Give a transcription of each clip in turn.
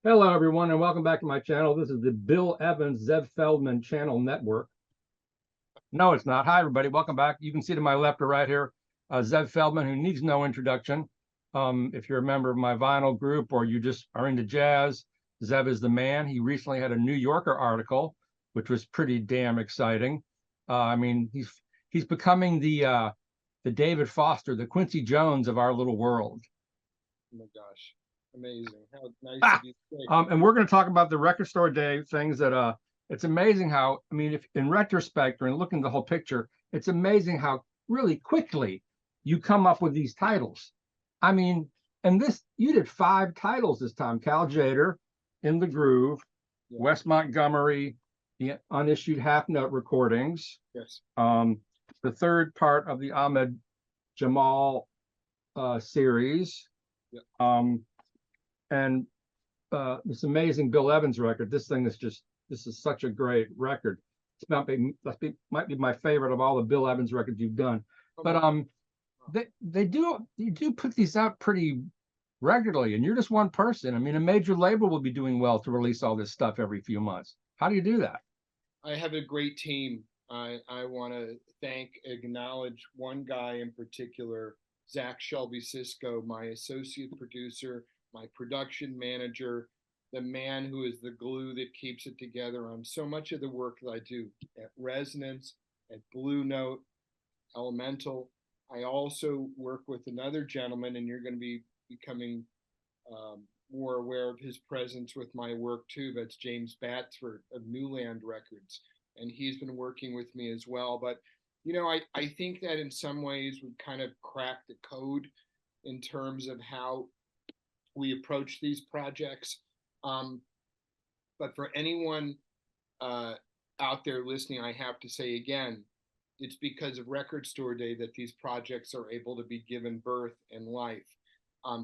Hello, everyone, and welcome back to my channel. This is the Bill Evans Zev Feldman Channel Network. No, it's not. Hi, everybody. Welcome back. You can see to my left or right here, Zev Feldman, who needs no introduction. If you're a member of my vinyl group or you just are into jazz, Zev is the man. He recently had a New Yorker article, which was pretty damn exciting. I mean, he's becoming the David Foster, the Quincy Jones of our little world. Oh my gosh, amazing. How nice of you to say. And we're going to talk about the record store day things that it's amazing how, I mean, if in retrospect or in looking at the whole picture, it's amazing how really quickly you come up with these titles. I mean, and this, you did 5 titles this time: Cal Tjader, In the Groove, Yeah. West Montgomery, the unissued half note recordings, Yes. the third part of the Ahmad Jamal series, Yeah. And this amazing Bill Evans record. This is such a great record. It's might be my favorite of all the Bill Evans records you've done. But you do put these out pretty regularly, and you're just one person. I mean, a major label will be doing well to release all this stuff every few months. How do you do that? I have a great team. I want to acknowledge one guy in particular, Zach Shelby Cisco, my associate producer, my production manager, the man who is the glue that keeps it together on so much of the work that I do at Resonance, at Blue Note, Elemental. I also work with another gentleman, and you're going to be becoming more aware of his presence with my work too. That's James Batsford of Newland Records, and he's been working with me as well. But I think that in some ways we've kind of cracked the code in terms of how we approach these projects. But for anyone out there listening, I have to say again, it's because of Record Store Day that these projects are able to be given birth and life.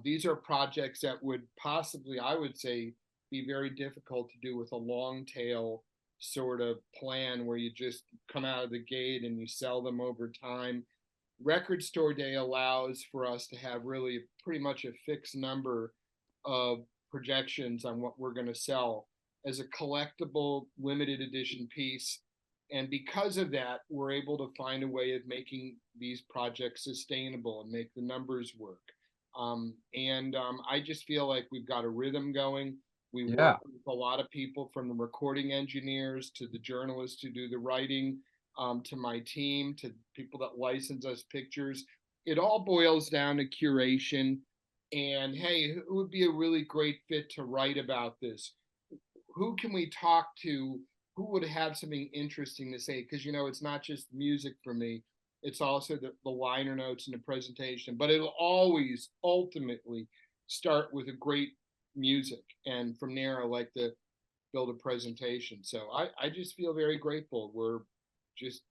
These are projects that would possibly, I would say, be very difficult to do with a long tail sort of plan where you just come out of the gate and you sell them over time. Record Store Day allows for us to have really pretty much a fixed number of projections on what we're going to sell as a collectible limited edition piece. And because of that, we're able to find a way of making these projects sustainable and make the numbers work. I just feel like we've got a rhythm going. We work with a lot of people, from the recording engineers to the journalists who do the writing, to my team, to people that license us pictures. It all boils down to curation. And hey, who would be a really great fit to write about this? Who can we talk to? Who would have something interesting to say? Because it's not just music for me, it's also the liner notes and the presentation. But it'll always ultimately start with a great music, and from there I like to build a presentation. So I just feel very grateful. We're just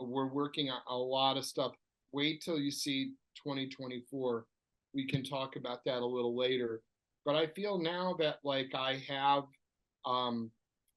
we're working on a lot of stuff. Wait till you see 2024. We can talk about that a little later. But I feel now that like I have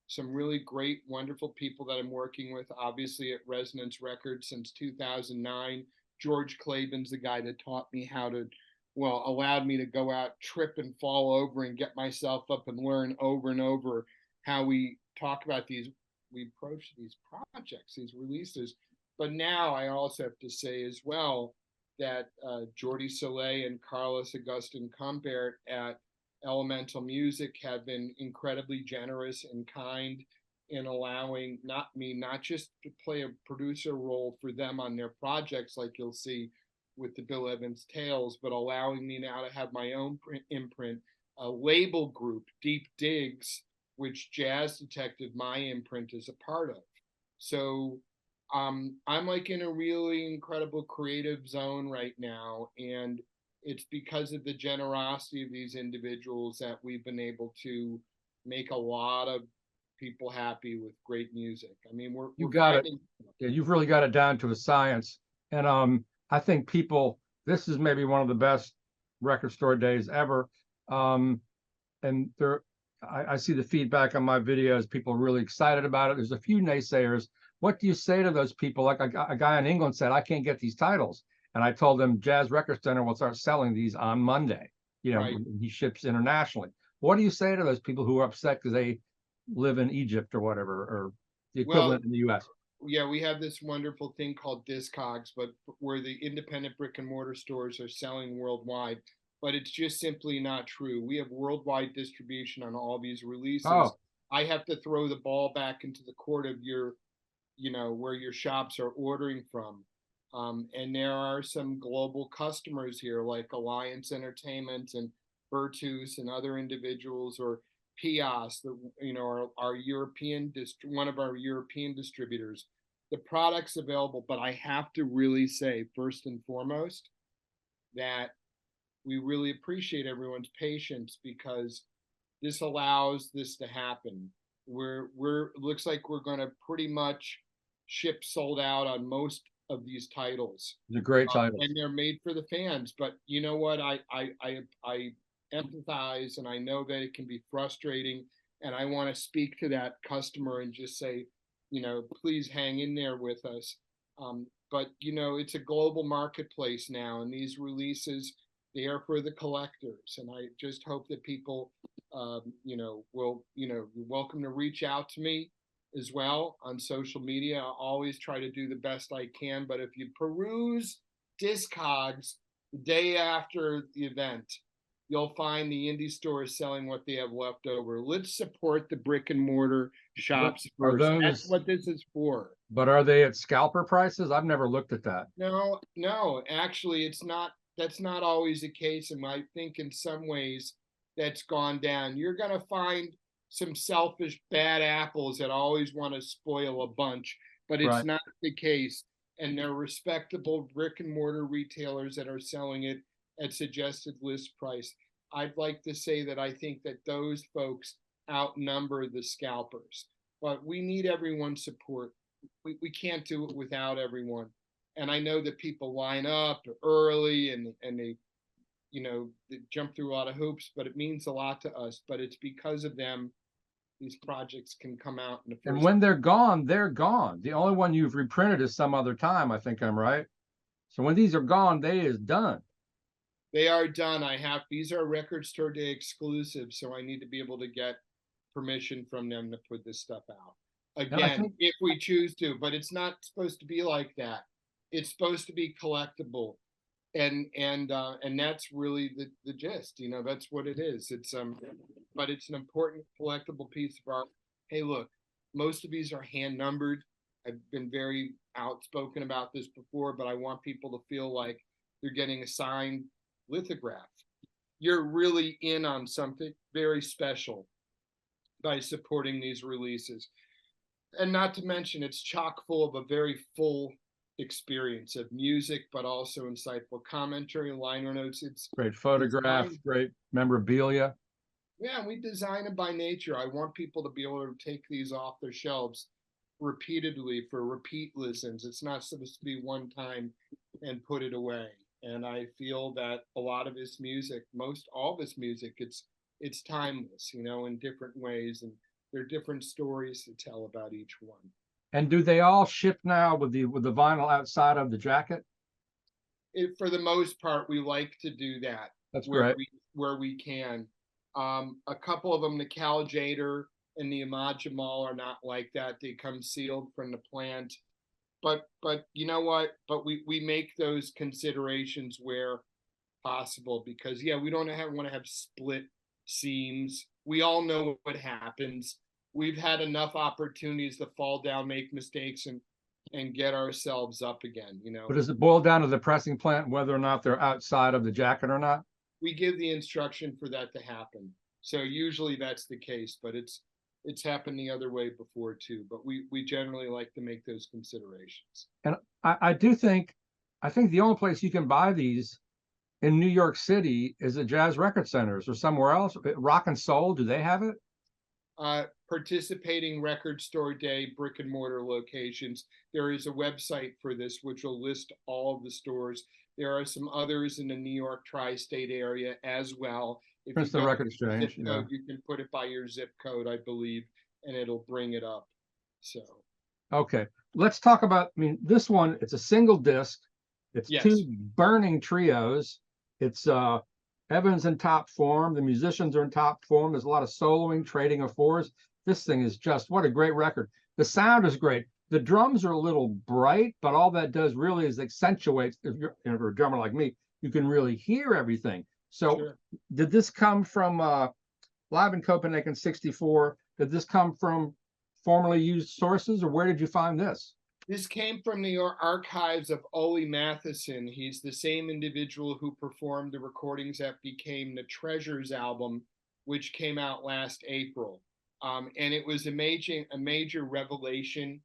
some really great, wonderful people that I'm working with, obviously at Resonance Records since 2009. George Claiborne's the guy that taught me how to, well, allowed me to go out, trip and fall over and get myself up and learn over and over how we talk about these, we approach these projects, these releases. But now I also have to say as well that Jordi Soleil and Carlos Agustin Cumbert at Elemental Music have been incredibly generous and kind in allowing not just to play a producer role for them on their projects, like you'll see with the Bill Evans Tales, but allowing me now to have my own imprint, a label group, Deep Digs, which Jazz Detective, my imprint, is a part of. So I'm like in a really incredible creative zone right now, and it's because of the generosity of these individuals that we've been able to make a lot of people happy with great music. I mean, You got it. Yeah, you've really got it down to a science. And I think this is maybe one of the best record store days ever. And I see the feedback on my videos. People are really excited about it. There's a few naysayers. What do you say to those people? Like a guy in England said, I can't get these titles. And I told them Jazz Record Center will start selling these on Monday. Right. He ships internationally. What do you say to those people who are upset because they live in Egypt or whatever, or the Well, equivalent in the US? yeah, we have this wonderful thing called Discogs, but where the independent brick and mortar stores are selling worldwide. But it's just simply not true. We have worldwide distribution on all these releases. Oh, I have to throw the ball back into the court of your, where your shops are ordering from. And there are some global customers here like Alliance Entertainment and Virtus and other individuals, or Pias, that our European one of our European distributors. The product's available, but I have to really say, first and foremost, that we really appreciate everyone's patience, because this allows this to happen. Looks like we're going to pretty much ship sold out on most of these titles. the great titles. And they're made for the fans. But you know what? I empathize, and I know that it can be frustrating. And I want to speak to that customer and just say, please hang in there with us. But it's a global marketplace now, and these releases, they are for the collectors. And I just hope that people, will, you're welcome to reach out to me as well on social media. I always try to do the best I can. But if you peruse Discogs the day after the event, you'll find the indie stores selling what they have left over. Let's support the brick and mortar shops first. That's what this is for. But are they at scalper prices? I've never looked at that. No, actually, it's not. That's not always the case. And I think in some ways that's gone down. You're going to find some selfish bad apples that always want to spoil a bunch, but it's not the case. And they're respectable brick and mortar retailers that are selling it at suggested list price. I'd like to say that I think that those folks outnumber the scalpers, but we need everyone's support. We can't do it without everyone. And I know that people line up early and they, they jump through a lot of hoops, but it means a lot to us. But it's because of them these projects can come out in the first. And when they're gone, they're gone. The only one you've reprinted is Some Other Time. I think I'm right. So when these are gone, they is done. They are done. These are record store day exclusives, so I need to be able to get permission from them to put this stuff out. Again, if we choose to, but it's not supposed to be like that. It's supposed to be collectible. And that's really the gist, that's what it is. It's but it's an important collectible piece of art. Hey, look, most of these are hand numbered. I've been very outspoken about this before, but I want people to feel like they're getting a signed lithograph. You're really in on something very special by supporting these releases. And not to mention, it's chock full of a very full experience of music, but also insightful commentary, liner notes. It's great photographs, great memorabilia. Yeah, we design it by nature. I want people to be able to take these off their shelves repeatedly for repeat listens. It's not supposed to be one time and put it away. And I feel that a lot of his music, all of his music, it's timeless, in different ways, and there are different stories to tell about each one. And do they all ship now with the vinyl outside of the jacket? For the most part, we like to do that. That's great. Where we can. A couple of them, the Tjader and the Ahmad Jamal, are not like that. They come sealed from the plant. But you know what? But we make those considerations where possible, because we don't want to have split seams. We all know what happens. We've had enough opportunities to fall down, make mistakes, and get ourselves up again, But does it boil down to the pressing plant, whether or not they're outside of the jacket or not? We give the instruction for that to happen. So usually that's the case, but it's happened the other way before too. But we generally like to make those considerations. And I think the only place you can buy these in New York City is at Jazz Record Centers or somewhere else. Rock and Soul, do they have it? Participating record store day brick and mortar locations. There is a website for this which will list all of the stores. There are some others in the New York tri-state area as well. If Princeton you Record Exchange, code, you can put it by your zip code, I believe, and it'll bring it up. So okay, let's talk about. This one, it's a single disc. It's two burning trios. It's Evan's in top form. The musicians are in top form. There's a lot of soloing, trading of fours. This thing is just, what a great record. The sound is great. The drums are a little bright, but all that does really is accentuates. If you're, if you're a drummer like me, you can really hear everything. So Sure. did this come from Live in Copenhagen '64? Did this come from formerly used sources, or where did you find this? This came from the archives of Ole Matheson. He's the same individual who performed the recordings that became the Treasures album, which came out last April. And it was a major revelation.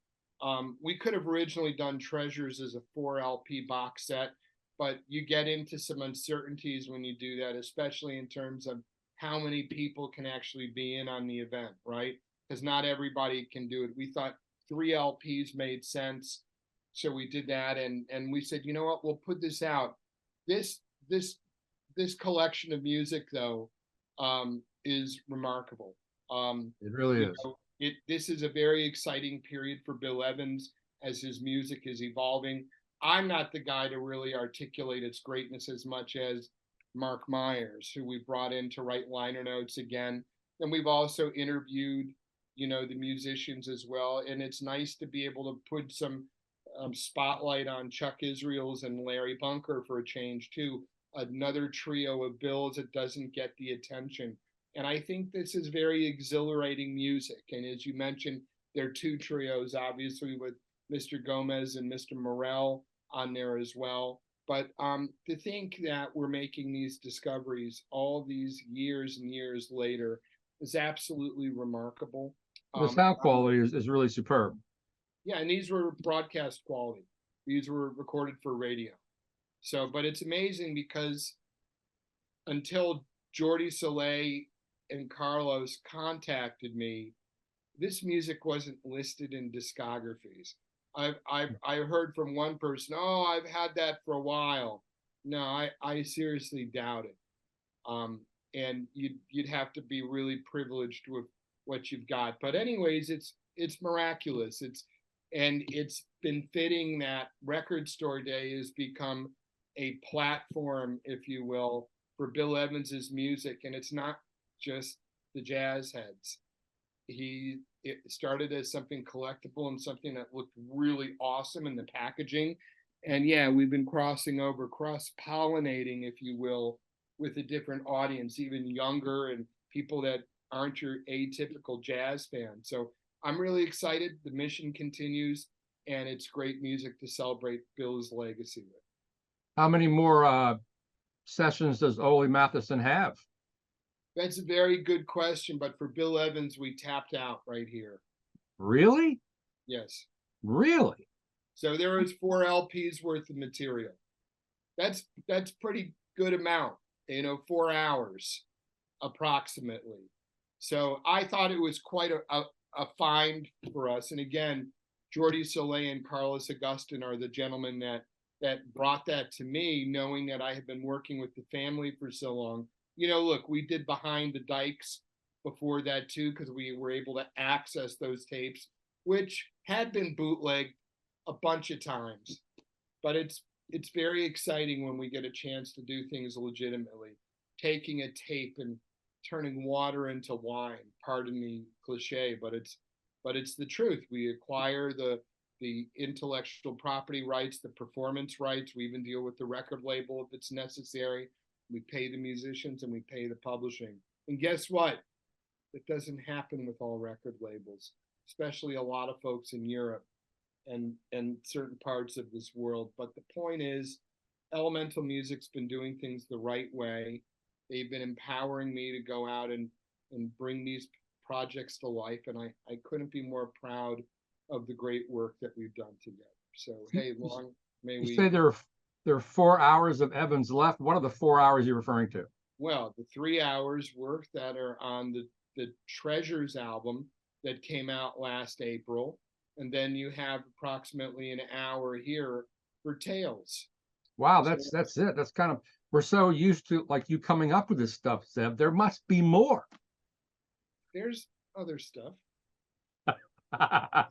We could have originally done Treasures as a 4 LP box set, but you get into some uncertainties when you do that, especially in terms of how many people can actually be in on the event, right? Because not everybody can do it. We thought 3 LPs made sense, so we did that, and we said, you know what, we'll put this out. This collection of music, though, is remarkable. It really is. This is a very exciting period for Bill Evans as his music is evolving. I'm not the guy to really articulate its greatness as much as Mark Myers, who we brought in to write liner notes again. And we've also interviewed, the musicians as well. And it's nice to be able to put some spotlight on Chuck Israels and Larry Bunker for a change too. Another trio of Bills that doesn't get the attention. And I think this is very exhilarating music. And as you mentioned, there are 2 trios, obviously, with Mr. Gomez and Mr. Morel on there as well. But to think that we're making these discoveries all these years and years later is absolutely remarkable. The sound quality is really superb. Yeah, and these were broadcast quality. These were recorded for radio. So, but it's amazing because until Jordi Soleil and Carlos contacted me, this music wasn't listed in discographies. I heard from one person, oh, I've had that for a while. No, I seriously doubt it. And you'd have to be really privileged with what you've got. But anyways, it's miraculous. It's been fitting that Record Store Day has become a platform, if you will, for Bill Evans's music, and it's not just the jazz heads. It started as something collectible and something that looked really awesome in the packaging. And yeah, we've been cross-pollinating, if you will, with a different audience, even younger and people that aren't your atypical jazz fan. So I'm really excited. The mission continues, and it's great music to celebrate Bill's legacy with. How many more sessions does Ole Matheson have? That's a very good question, but for Bill Evans, we tapped out right here. Really? Yes. Really? So there was 4 LPs worth of material. That's pretty good amount, 4 hours approximately. So I thought it was quite a find for us. And again, Jordi Soleil and Carlos Agustin are the gentlemen that brought that to me, knowing that I had been working with the family for so long. Look, we did Behind the Dikes before that too, because we were able to access those tapes, which had been bootlegged a bunch of times. But it's very exciting when we get a chance to do things legitimately, taking a tape and turning water into wine. Pardon the cliche, but it's the truth. We acquire the intellectual property rights, the performance rights. We even deal with the record label if it's necessary. We pay the musicians and we pay the publishing. And guess what? It doesn't happen with all record labels, especially a lot of folks in Europe and certain parts of this world. But the point is, Elemental Music's been doing things the right way. They've been empowering me to go out and bring these projects to life. And I couldn't be more proud of the great work that we've done together. So, hey, long may we... You say there are 4 hours of Evans left. What are the 4 hours you're referring to? Well, the 3 hours worth that are on the Treasures album that came out last April. And then you have approximately an hour here for Tales. Wow, that's it. That's kind of, we're so used to like you coming up with this stuff, Zev. There must be more. There's other stuff. But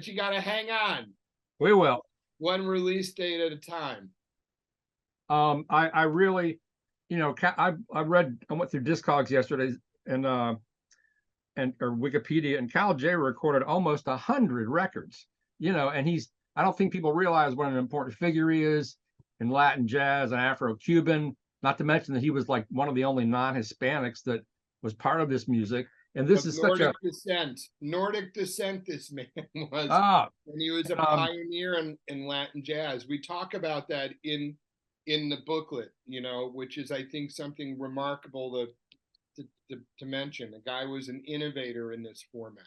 you got to hang on. We will. One release date at a time. I really, you know, I read, I went through Discogs yesterday and or Wikipedia, and Cal J recorded almost 100 records. You know, and I don't think people realize what an important figure he is in Latin jazz and Afro-Cuban. Not to mention that he was like one of the only non-Hispanics that was part of this music. And this Of is such Nordic a descent. Nordic descent, this man was. ah And he was a um pioneer in Latin jazz. We talk about that in the booklet, you know, which is, I think, something remarkable to mention. The guy was an innovator in this format.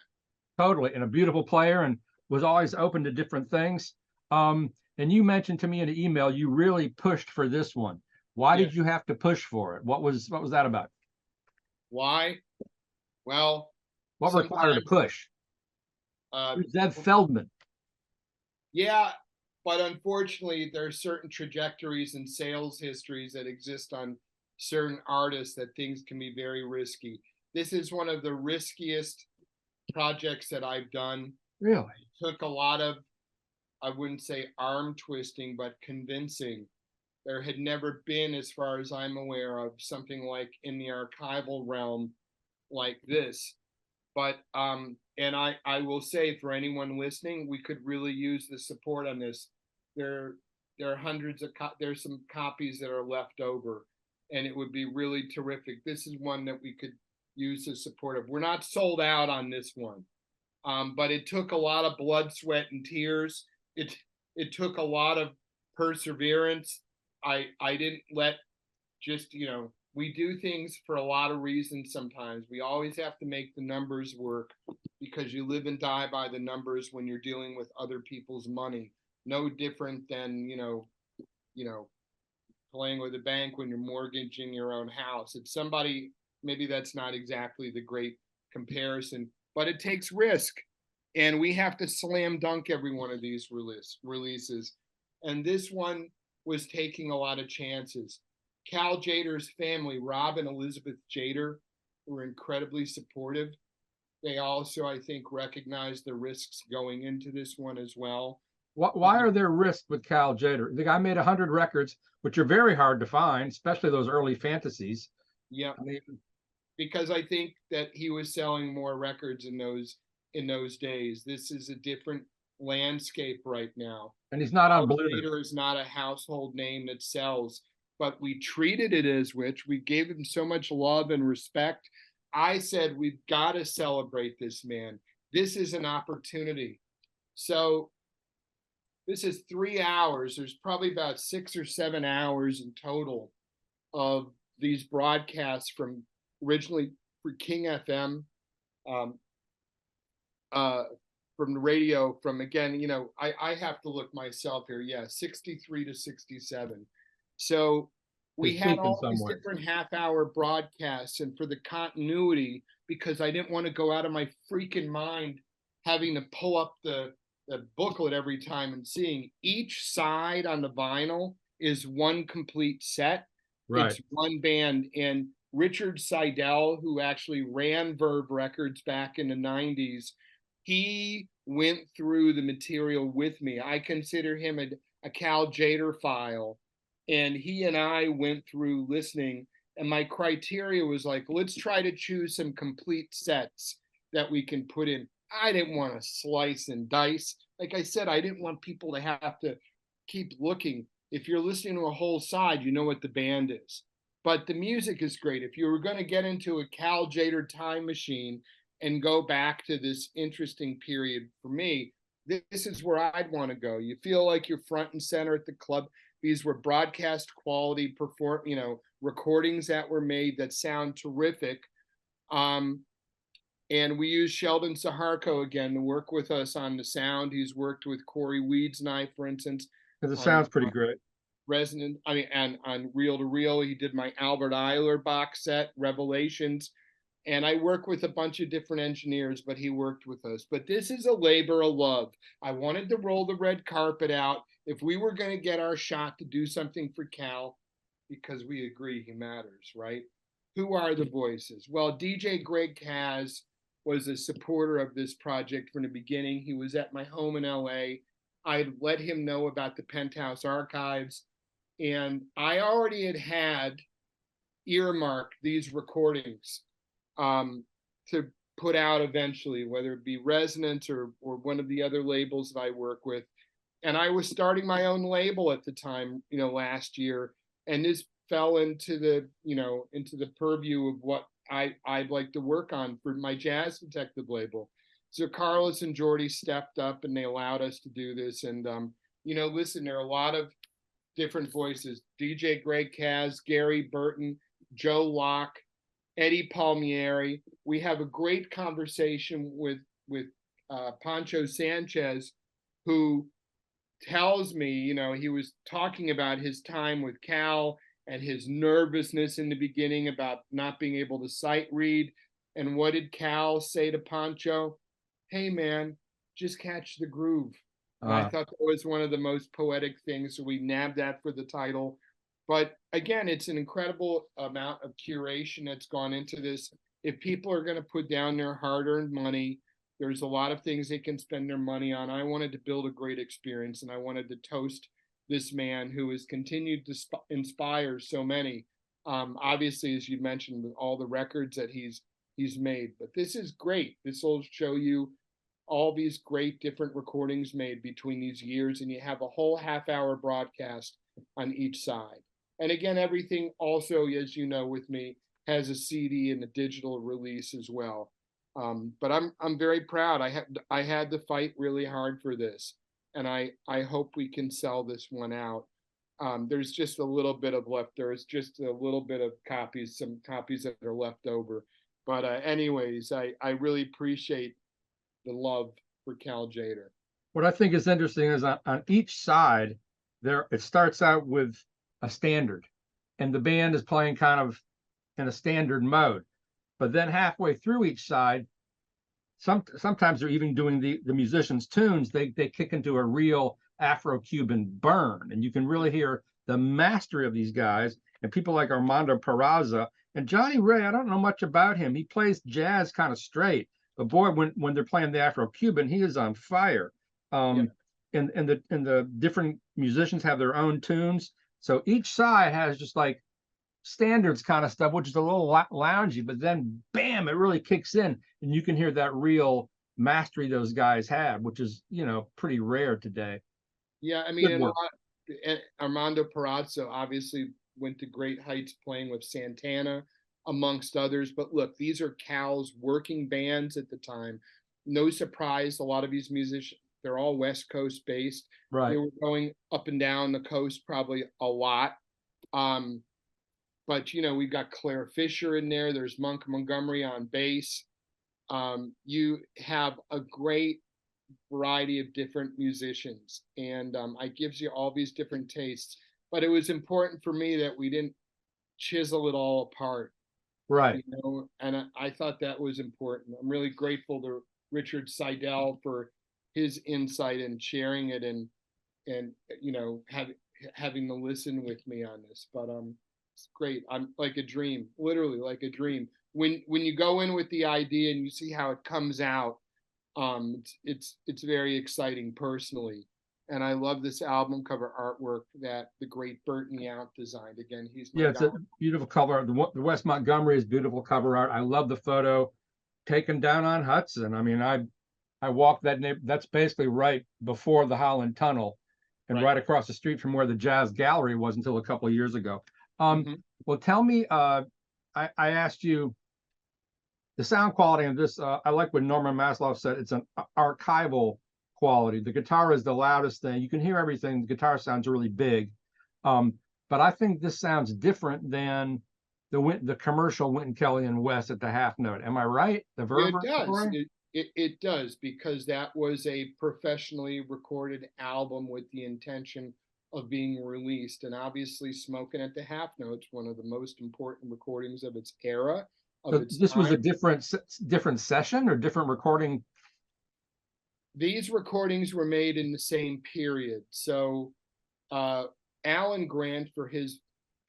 totally, and a beautiful player, and was always open to different things. And you mentioned to me in an email you really pushed for this one. Why Yeah. did you have to push for it? What was that about? Why? Well, What required a sometimes, push? uh, Zev Feldman. yeah, but unfortunately, there are certain trajectories and sales histories that exist on certain artists that things can be very risky. This is one of the riskiest projects that I've done. Really? It took a lot of, I wouldn't say arm twisting, but convincing. There had never been, as far as I'm aware of, something like in the archival realm like this. But and I will say, for anyone listening, we could really use the support on this. There there are hundreds of there's some copies that are left over, and it would be really terrific. This is one that we could use the support of. We're not sold out on this one, but it took a lot of blood, sweat, and tears. It took a lot of perseverance. I didn't let just, you know, we do things for a lot of reasons. Sometimes we always have to make the numbers work, because you live and die by the numbers when you're dealing with other people's money. No different than, you know playing with a bank when you're mortgaging your own house. If somebody, maybe that's not exactly the great comparison, but it takes risk, and we have to slam dunk every one of these releases. And this one was taking a lot of chances. Cal Tjader's family, Rob and Elizabeth Tjader, were incredibly supportive. They also, I think, recognized the risks going into this one as well. Why are there risks with Cal Tjader? The guy made 100 records, which are very hard to find, especially those early fantasies. Yeah, I mean, because I think that he was selling more records in those days. This is a different landscape right now. and he's not on Cal Blue. Tjader is not a household name that sells, but we treated it as which. We gave him so much love and respect. I said, we've got to celebrate this man. This is an opportunity. So this is 3 hours. There's probably about 6 or 7 hours in total of these broadcasts from originally for King FM, um, from the radio, from, again, I have to look myself here. Yeah, 63 to 67. So we He's had peaking all these somewhere. different half-hour broadcasts, and for the continuity, because I didn't want to go out of my freaking mind having to pull up the booklet every time and seeing each side on the vinyl is one complete set. Right. It's one band. And Richard Seidel, who actually ran Verve Records back in the 90s, he went through the material with me. I consider him a Cal Tjader file. And he and I went through listening, and my criteria was like, let's try to choose some complete sets that we can put in. I didn't want to slice and dice. Like I said, I didn't want people to have to keep looking. If you're listening to a whole side, you know what the band is. But the music is great. If you were going to get into a Cal Tjader time machine and go back to this interesting period, for me, this is where I'd want to go. You feel like you're front and center at the club. These were broadcast quality recordings that were made that sound terrific. And we use Sheldon Saharko again to work with us on the sound. He's worked with Corey Weeds and I, for instance, Because it on sounds pretty great. Resonant. I mean, and on Reel to Reel, he did my Albert Eiler box set, Revelations. And I work with a bunch of different engineers, but he worked with us. But this is a labor of love. I wanted to roll the red carpet out. If we were going to get our shot to do something for Cal, because we agree he matters, right? Who are the voices? Well, DJ Greg Kaz was a supporter of this project from the beginning. He was at my home in LA. I let him know about the Penthouse archives, and I already had earmark these recordings to put out eventually, whether it be Resonance or one of the other labels that I work with. And I was starting my own label at the time, last year, and this fell into the, into the purview of what I'd like to work on for my Jazz Detective label. So Carlos and Jordy stepped up and they allowed us to do this. And, listen, there are a lot of different voices: DJ Greg Kaz, Gary Burton, Joe Locke, Eddie Palmieri. We have a great conversation with Pancho Sanchez, who tells me, he was talking about his time with Cal and his nervousness in the beginning about not being able to sight read. And what did Cal say to Pancho? Hey, man, just catch the groove. And I thought that was one of the most poetic things. So we nabbed that for the title. But again, it's an incredible amount of curation that's gone into this. If people are going to put down their hard-earned money, there's a lot of things they can spend their money on. I wanted to build a great experience, and I wanted to toast this man who has continued to inspire so many. Obviously, as you mentioned, with all the records that he's made. But this is great. This will show you all these great different recordings made between these years, and you have a whole half-hour broadcast on each side. And again, everything also, as you know, with me, has a CD and a digital release as well. But I'm very proud. I had to fight really hard for this, and I hope we can sell this one out. There's just a little bit of left. There's just a little bit of copies, some copies that are left over. But anyways, I really appreciate the love for Cal Tjader. What I think is interesting is on each side, it starts out with a standard, and the band is playing kind of in a standard mode. But then halfway through each side, sometimes they're even doing the musicians' tunes. They kick into a real Afro-Cuban burn, and you can really hear the mastery of these guys. And people like Armando Peraza and Johnny Ray. I don't know much about him. He plays jazz kind of straight, but boy, when they're playing the Afro-Cuban, he is on fire. And the different musicians have their own tunes. So each side has just like standards kind of stuff, which is a little loungy, but then bam, it really kicks in, and you can hear that real mastery those guys have, which is pretty rare today. Yeah, I mean, and Armando Peraza obviously went to great heights playing with Santana, amongst others. But look, these are Cal's working bands at the time. No surprise, a lot of these musicians, they're all West Coast based. Right. They were going up and down the coast probably a lot. But we've got Claire Fisher in there. There's Montgomery on bass. You have a great variety of different musicians, and it gives you all these different tastes. But it was important for me that we didn't chisel it all apart. Right. And I thought that was important. I'm really grateful to Richard Seidel for his insight and sharing it, and having to listen with me on this. But it's great. I'm like a dream, literally like a dream. When you go in with the idea and you see how it comes out, it's very exciting personally. And I love this album cover artwork that the great Burton Yount designed. Again, he's my it's a beautiful cover. The West Montgomery is beautiful cover art. I love the photo taken down on Hudson. I mean, I walked that that's basically right before the Holland Tunnel, and right across the street from where the Jazz Gallery was until a couple of years ago. Well, tell me, I asked you the sound quality of this. I like what Norman Maslow said. It's an archival quality. The guitar is the loudest thing. You can hear everything. The guitar sounds really big. But I think this sounds different than the commercial Wynton Kelly and West at the half note. Am I right? The verb. It does. It does, because that was a professionally recorded album with the intention of being released. And obviously Smoking at the Half Note's one of the most important recordings of its era. This was a different session or different recording? These recordings were made in the same period. So Alan Grant, for his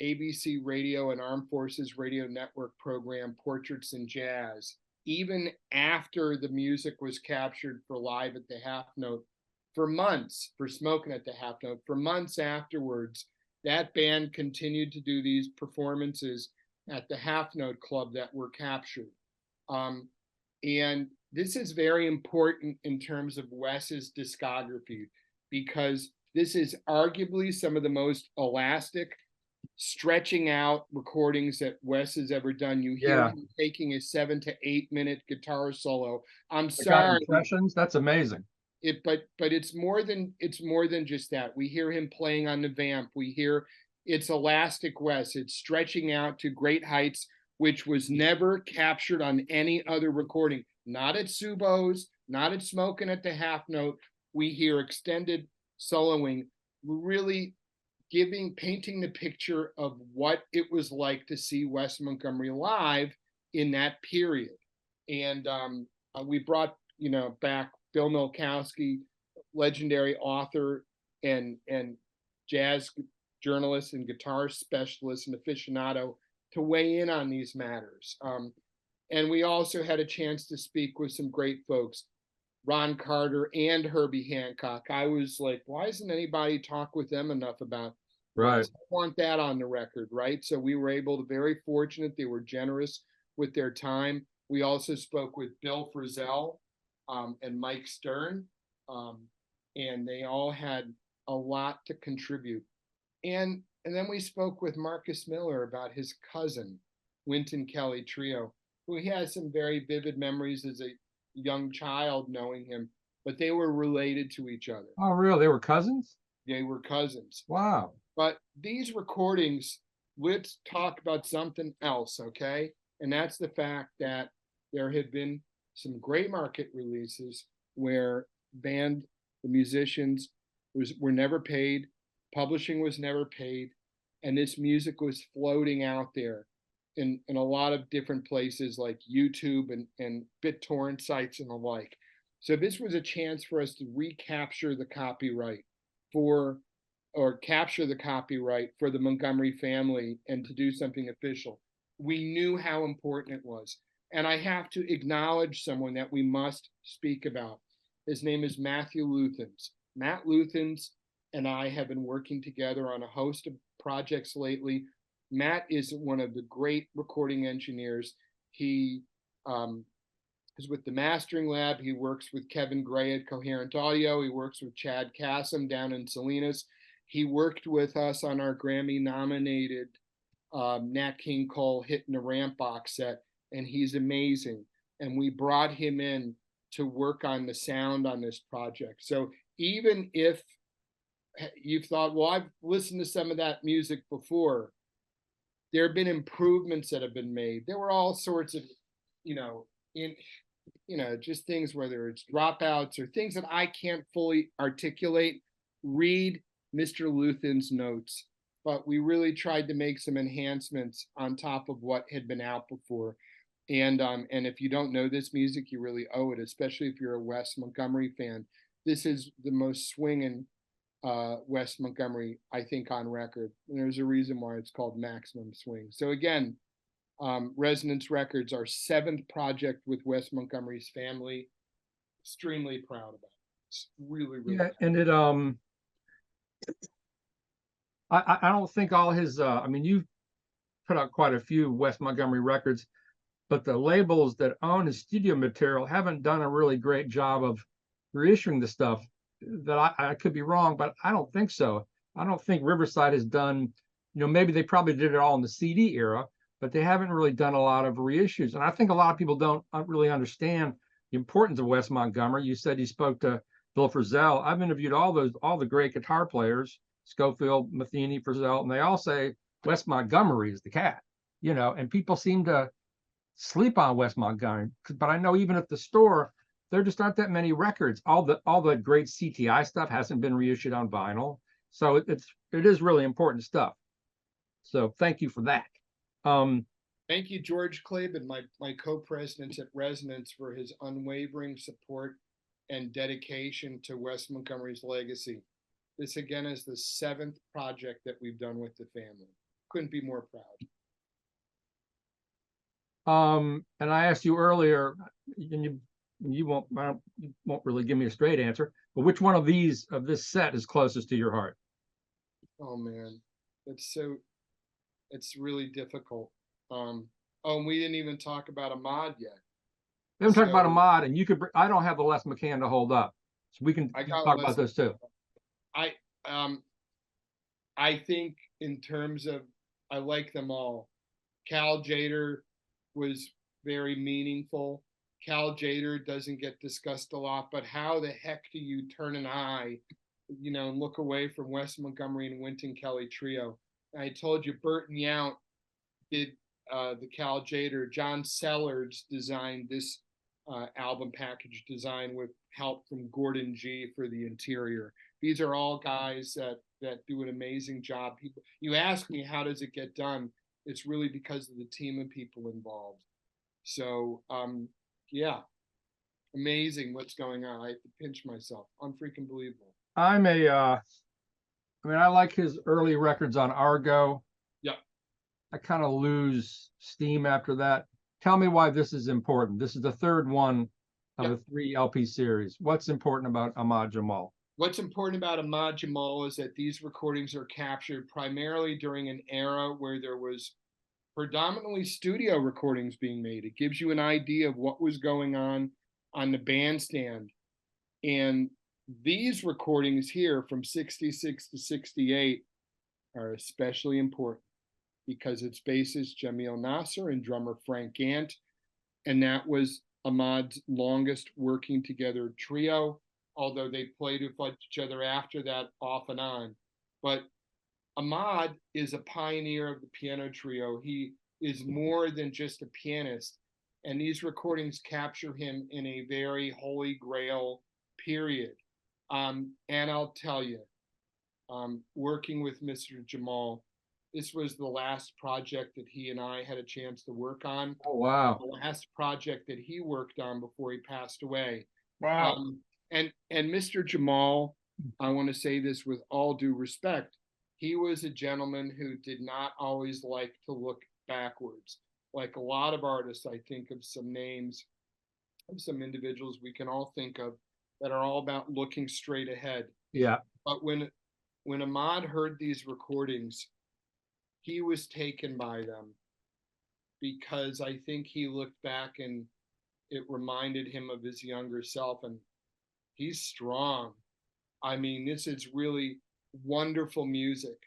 ABC Radio and Armed Forces Radio Network program, Portraits in Jazz, even after the music was captured for Live at the Half Note, for months, for Smoking at the Half Note, for months afterwards, that band continued to do these performances. at the Half Note Club that were captured. And this is very important in terms of Wes's discography, because this is arguably some of the most elastic, stretching out recordings that Wes has ever done. You hear Yeah. him taking a 7 to 8 minute guitar solo. I'm The kind of sorry, impressions, that's amazing. but it's more than just that. We hear him playing on the vamp. We hear it's elastic Wes. It's stretching out to great heights, which was never captured on any other recording. Not at Subo's, not at Smoking at the Half Note. We hear extended soloing, really painting the picture of what it was like to see Wes Montgomery live in that period. And we brought, back Bill Milkowski, legendary author and jazz journalist and guitar specialist and aficionado, to weigh in on these matters. And we also had a chance to speak with some great folks, Ron Carter and Herbie Hancock. I was like, why doesn't anybody talk with them enough about Right. Wes? I want that on the record, right? So we were able to, very fortunate, they were generous with their time. We also spoke with Bill Frisell and Mike Stern, and they all had a lot to contribute. And then we spoke with Marcus Miller about his cousin, Wynton Kelly Trio, who he has some very vivid memories as a young child knowing him, but they were related to each other. Oh, really? They were cousins? They were cousins. Wow. But these recordings, let's talk about something else, okay? And that's the fact that there had been some gray market releases where the musicians were never paid, publishing was never paid, and this music was floating out there in a lot of different places like YouTube and BitTorrent sites and the like. So this was a chance for us to recapture the copyright capture the copyright for the Montgomery family and to do something official. We knew how important it was. And I have to acknowledge someone that we must speak about. His name is Matthew Luthans. Matt Luthans and I have been working together on a host of projects lately. Matt is one of the great recording engineers. He is with the Mastering Lab. He works with Kevin Gray at Coherent Audio. He works with Chad Kassam down in Salinas. He worked with us on our Grammy-nominated Nat King Cole Hitting the Ramp box set, and he's amazing. And we brought him in to work on the sound on this project. So even if you've thought, well, I've listened to some of that music before, there have been improvements that have been made. There were all sorts of, just things, whether it's dropouts or things that I can't fully articulate. Read Mr. Luthan's notes, but we really tried to make some enhancements on top of what had been out before. And if you don't know this music, you really owe it, especially if you're a Wes Montgomery fan. This is the most swinging Wes Montgomery, I think, on record. And there's a reason why it's called Maximum Swing. So again, Resonance Records, our 7th project with Wes Montgomery's family. Extremely proud about it. It's really, really. Yeah, and it I don't think all his I mean, you've put out quite a few Wes Montgomery records, but the labels that own his studio material haven't done a really great job of reissuing the stuff. That I could be wrong, but I don't think so. I don't think Riverside has done, maybe they probably did it all in the CD era, but they haven't really done a lot of reissues. And I think a lot of people don't really understand the importance of Wes Montgomery. You said you spoke to Bill Frisell. I've interviewed all the great guitar players, Schofield, Metheny, Frisell, and they all say Wes Montgomery is the cat, and people seem to sleep on Wes Montgomery. But I know even at the store, there just aren't that many records. All the great CTI stuff hasn't been reissued on vinyl. So it is really important stuff. So thank you for that. Thank you, George Klaben, my co-president at Resonance, for his unwavering support and dedication to Wes Montgomery's legacy. This again is the 7th project that we've done with the family. Couldn't be more proud. And I asked you earlier, and you won't really give me a straight answer, but which one of this set is closest to your heart? Oh man, it's really difficult. Oh, and we didn't even talk about Ahmad yet. We haven't talked about So Ahmad, and you could. I don't have the Les Mccann to hold up, so we can I got talk less. about this too. I I think in terms of, I like them all. Tjader was very meaningful. Tjader doesn't get discussed a lot, but how the heck do you turn an eye, and look away from Wes Montgomery and Wynton Kelly trio? And I told you, Burton Yount did the Tjader. John Sellards designed this album package design with help from Gordon G for the interior. These are all guys that do an amazing job. People, you ask me how does it get done? It's really because of the team of people involved. So yeah, amazing what's going on. I have to pinch myself. Unfreaking believable. I'm a. I mean, I like his early records on Argo. Yep. I kind of lose steam after that. Tell me why this is important. This is the third one of Yep. a 3 LP series. What's important about Ahmad Jamal? What's important about Ahmad Jamal is that these recordings are captured primarily during an era where there was predominantly studio recordings being made. It gives you an idea of what was going on the bandstand. And these recordings here from 66 to 68 are especially important because it's bassist Jamil Nasser and drummer Frank Gant. And that was Ahmad's longest working together trio, although they played with each other after that off and on. But Ahmad is a pioneer of the piano trio. He is more than just a pianist. And these recordings capture him in a very holy grail period. And I'll tell you, working with Mr. Jamal, this was the last project that he and I had a chance to work on. Oh, wow. The last project that he worked on before he passed away. Wow. And Mr. Jamal, I want to say this with all due respect, he was a gentleman who did not always like to look backwards. Like a lot of artists, I think of some names of some individuals we can all think of that are all about looking straight ahead. Yeah. But when Ahmad heard these recordings, he was taken by them because I think he looked back and it reminded him of his younger self, and he's strong. I mean, this is really wonderful music.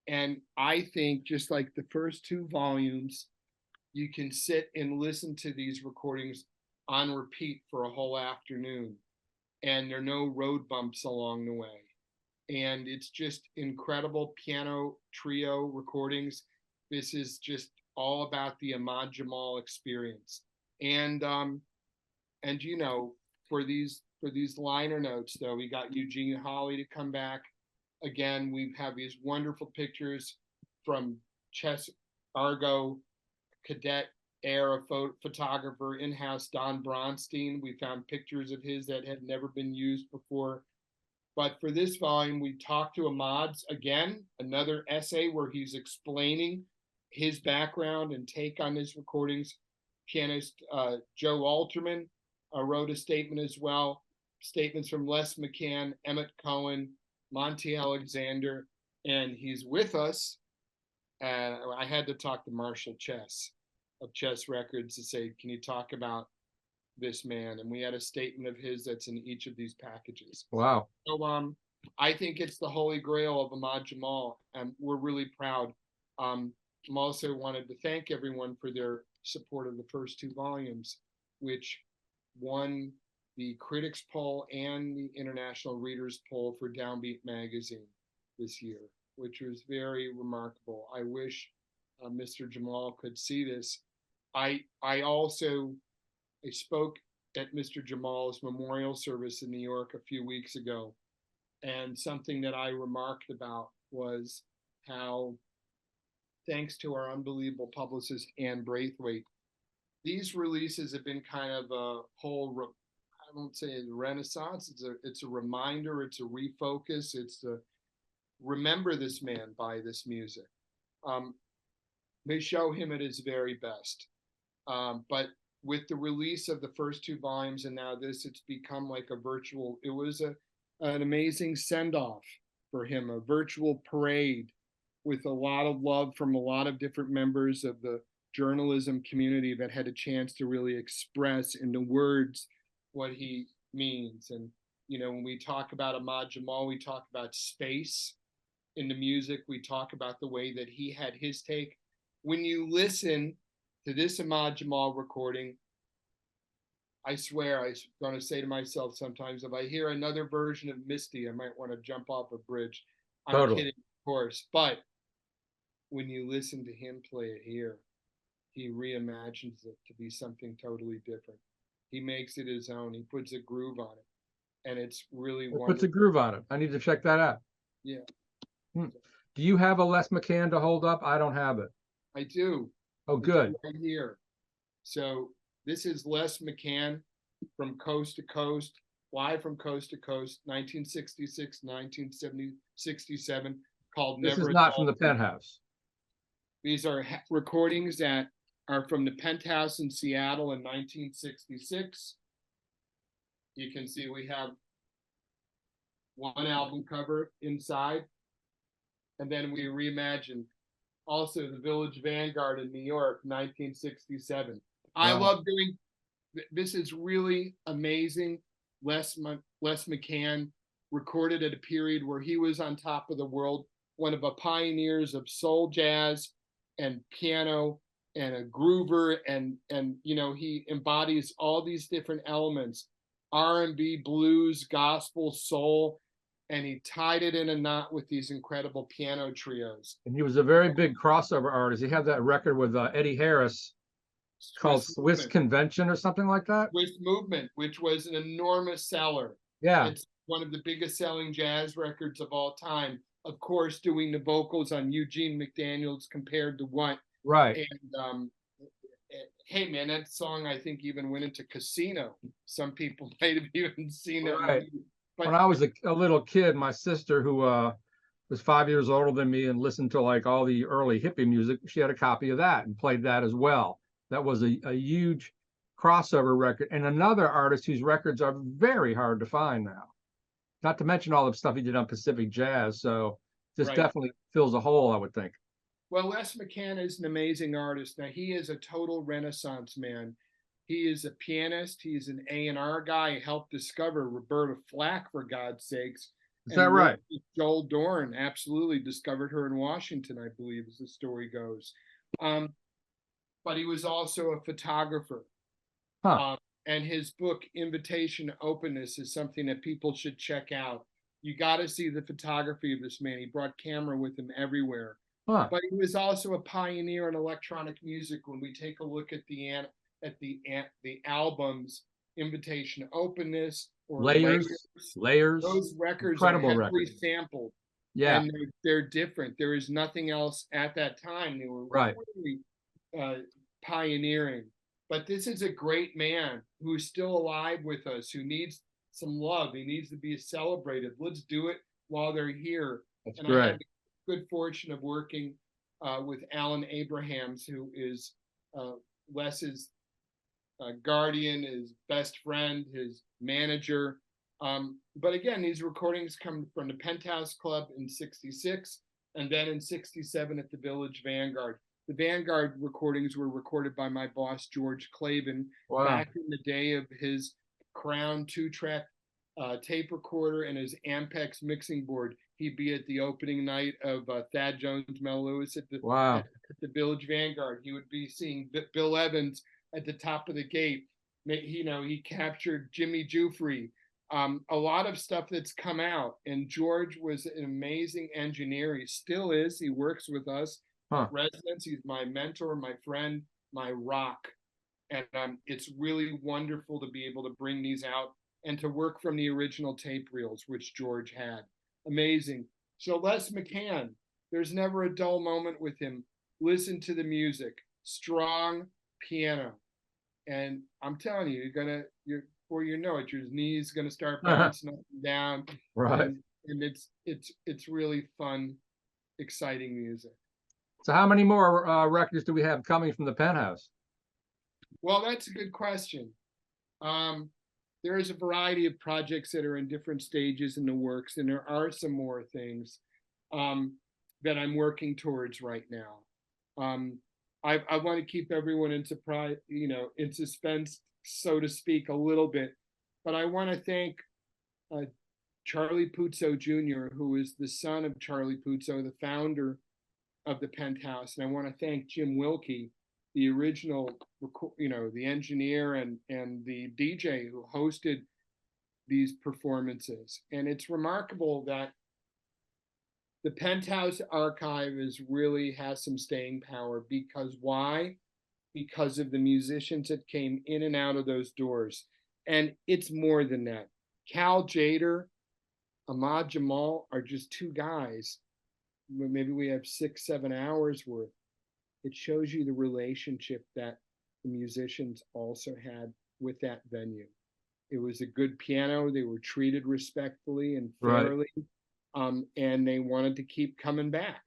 And I think just like the first 2 volumes, you can sit and listen to these recordings on repeat for a whole afternoon. And there are no road bumps along the way. And it's just incredible piano trio recordings. This is just all about the Ahmad Jamal experience. And for these liner notes though, we got Eugene Holly to come back again. We have these wonderful pictures from Chess Argo cadet era photographer in-house Don Bronstein. We found pictures of his that had never been used before. But for this volume, we talked to Ahmad again, another essay where he's explaining his background and take on his recordings. Pianist Joe Alterman wrote a statement as well. Statements from Les Mccann, Emmett Cohen, Monty Alexander, and he's with us. I had to talk to Marshall Chess of Chess Records to say, can you talk about this man? And we had a statement of his that's in each of these packages. Wow. So I think it's the holy grail of Ahmad Jamal, and we're really proud. I'm also wanted to thank everyone for their support of the first 2 volumes, which won the critics poll and the international readers poll for Downbeat magazine this year, which was very remarkable. I wish Mr. Jamal could see this. I spoke at Mr. Jamal's memorial service in New York a few weeks ago, and something that I remarked about was how, thanks to our unbelievable publicist Anne Braithwaite, these releases have been kind of a whole, I won't say a renaissance. It's a reminder. It's a refocus. It's to remember this man by this music. They show him at his very best. But with the release of the first 2 volumes and now this, it's become like a virtual, it was an amazing send-off for him, a virtual parade with a lot of love from a lot of different members of the journalism community that had a chance to really express in the words what he means. And, when we talk about Ahmad Jamal, we talk about space in the music. We talk about the way that he had his take. When you listen to this Ahmad Jamal recording, I swear I'm going to say to myself sometimes, if I hear another version of Misty, I might want to jump off a bridge. I'm Totally. kidding, of course. But when you listen to him play it here, he reimagines it to be something totally different. He makes it his own. He puts a groove on it. And it's really It wonderful. puts a groove on it. I need to check that out. Yeah. Do you have a Les Mccann to hold up? I don't have it. I do. Oh, good. Right here. So this is Les Mccann from Coast to Coast, live from Coast to Coast, 1966, 1967, called This Never is a not Dull from the Penthouse. These are recordings that are from the Penthouse in Seattle in 1966. You can see we have one album cover inside. And then we reimagined also the Village Vanguard in New York, 1967. I love doing, this is really amazing. Les Mccann recorded at a period where he was on top of the world, one of the pioneers of soul jazz and piano and a groover, and he embodies all these different elements, R&B, blues, gospel, soul, and he tied it in a knot with these incredible piano trios. And he was a very big crossover artist. He had that record with Eddie Harris called Swiss Convention or something like that. Swiss Movement, which was an enormous seller. Yeah. It's one of the biggest selling jazz records of all time. Of course, doing the vocals on Eugene McDaniel's Compared to What. Right. And hey, man, that song I think even went into Casino. Some people might have even seen it. Right. But when I was a little kid, my sister, who was 5 years older than me and listened to like all the early hippie music, she had a copy of that and played that as well. That was a huge crossover record. And another artist whose records are very hard to find now. Not to mention all the stuff he did on Pacific Jazz. So this definitely fills a hole, I would think. Well, Les Mccann is an amazing artist. Now, he is a total Renaissance man. He is a pianist. He's an A&R guy. He helped discover Roberta Flack, for God's sakes. Is that right? Joel Dorn absolutely discovered her in Washington, I believe, as the story goes. But he was also a photographer. And his book, Invitation to Openness, is something that people should check out. You got to see the photography of this man. He brought camera with him everywhere. But he was also a pioneer in electronic music. When we take a look at the albums, Invitation to Openness or Layers, those records incredible are heavily records. sampled. Yeah, and they're different. There is nothing else at that time. They were really pioneering. But this is a great man who's still alive with us, who needs some love. He needs to be celebrated. Let's do it while they're here. That's and great. I had the good fortune of working with Alan Abrahams, who is Les's guardian, his best friend, his manager. But again, these recordings come from the Penthouse Club in '66, and then in '67 at the Village Vanguard. The Vanguard recordings were recorded by my boss, George Clavin, back in the day of his Crown 2-track tape recorder and his Ampex mixing board. He'd be at the opening night of Thad Jones, Mel Lewis at the Village Vanguard. He would be seeing Bill Evans at the top of the gate. He captured Jimmy Jufrey. A lot of stuff that's come out. And George was an amazing engineer. He still is. He works with us. Residence. He's my mentor, my friend, my rock. And it's really wonderful to be able to bring these out and to work from the original tape reels, which George had. Amazing. So Les Mccann, there's never a dull moment with him. Listen to the music. Strong piano. And I'm telling you, before you know it, your knees gonna start bouncing up and down. Right. And it's really fun, exciting music. So how many more records do we have coming from the Penthouse? Well, that's a good question. There is a variety of projects that are in different stages in the works, and there are some more things that I'm working towards right now. I want to keep everyone in surprise, in suspense, so to speak, a little bit. But I want to thank uh, Charlie Puzo Jr., who is the son of Charlie Puzo, the founder of the Penthouse. And I want to thank Jim Wilkie, the original, the engineer and the DJ who hosted these performances. And it's remarkable that the Penthouse archive really has some staying power. Because why? Because of the musicians that came in and out of those doors. And it's more than that. Tjader, Ahmad, Jamal are just two guys. Maybe we have 6-7 hours worth. It shows you the relationship that the musicians also had with that venue. It was a good piano. They were treated respectfully and fairly. Right. And they wanted to keep coming back.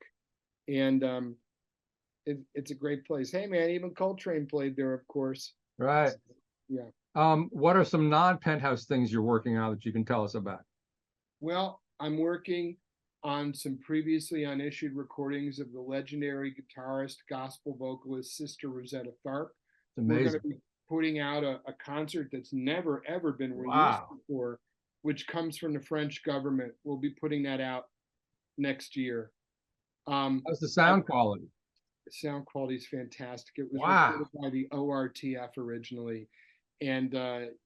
And it's a great place. Hey, man, even Coltrane played there, of course. Right. Yeah. What are some non-Penthouse things you're working on that you can tell us about? Well, I'm working on some previously unissued recordings of the legendary guitarist, gospel vocalist, Sister Rosetta Tharpe. It's amazing. We're going to be putting out a concert that's never, ever been released before, which comes from the French government. We'll be putting that out next year. How's the sound quality? The sound quality is fantastic. It was recorded by the ORTF originally. And,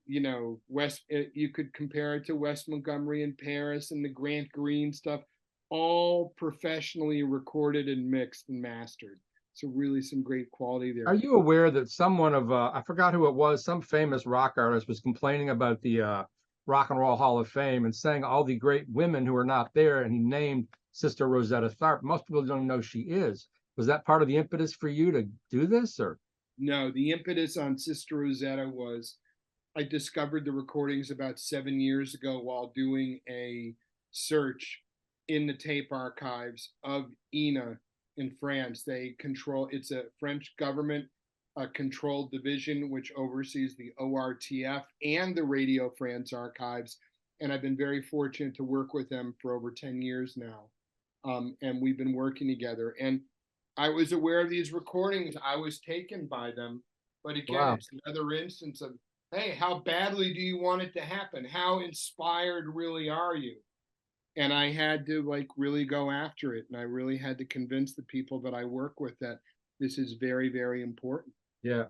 you could compare it to West Montgomery in Paris and the Grant Green stuff, all professionally recorded and mixed and mastered. So really some great quality there. Are you aware that someone of, I forgot who it was, some famous rock artist was complaining about the Rock and Roll Hall of Fame and saying all the great women who are not there, and he named Sister Rosetta Tharpe. Most people don't know she is. Was that part of the impetus for you to do this, or? No, the impetus on Sister Rosetta was I discovered the recordings about 7 years ago while doing a search in the tape archives of INA in France. It's a French government controlled division which oversees the ORTF and the Radio France archives. And I've been very fortunate to work with them for over 10 years now. And we've been working together. And I was aware of these recordings. I was taken by them. But again, it's another instance of, hey, how badly do you want it to happen? How inspired really are you? And I had to really go after it. And I really had to convince the people that I work with that this is very, very important. Yeah.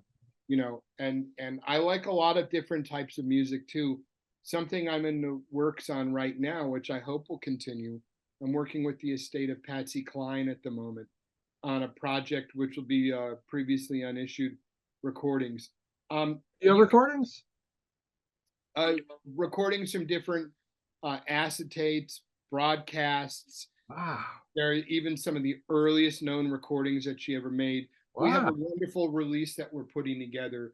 And I like a lot of different types of music too. Something I'm in the works on right now, which I hope will continue. I'm working with the estate of Patsy Cline at the moment on a project which will be previously unissued recordings. Your recordings? Recordings from different acetates, broadcasts. Wow. There are even some of the earliest known recordings that she ever made. Wow. We have a wonderful release that we're putting together.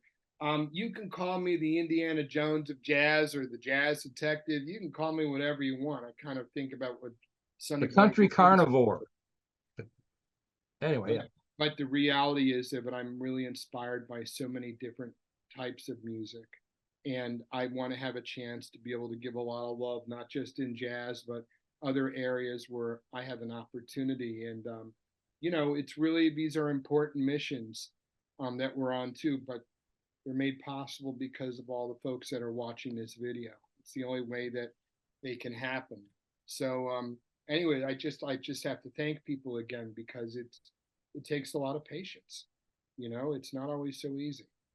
You can call me the Indiana Jones of jazz or the jazz detective. You can call me whatever you want. I kind of think about what the country carnivore. Anyway. Yeah. But the reality is that I'm really inspired by so many different types of music. And I want to have a chance to be able to give a lot of love, not just in jazz, but other areas where I have an opportunity. And, it's really, these are important missions that we're on too, but they're made possible because of all the folks that are watching this video. It's the only way that they can happen. So anyway, I just have to thank people again, because it takes a lot of patience. It's not always so easy.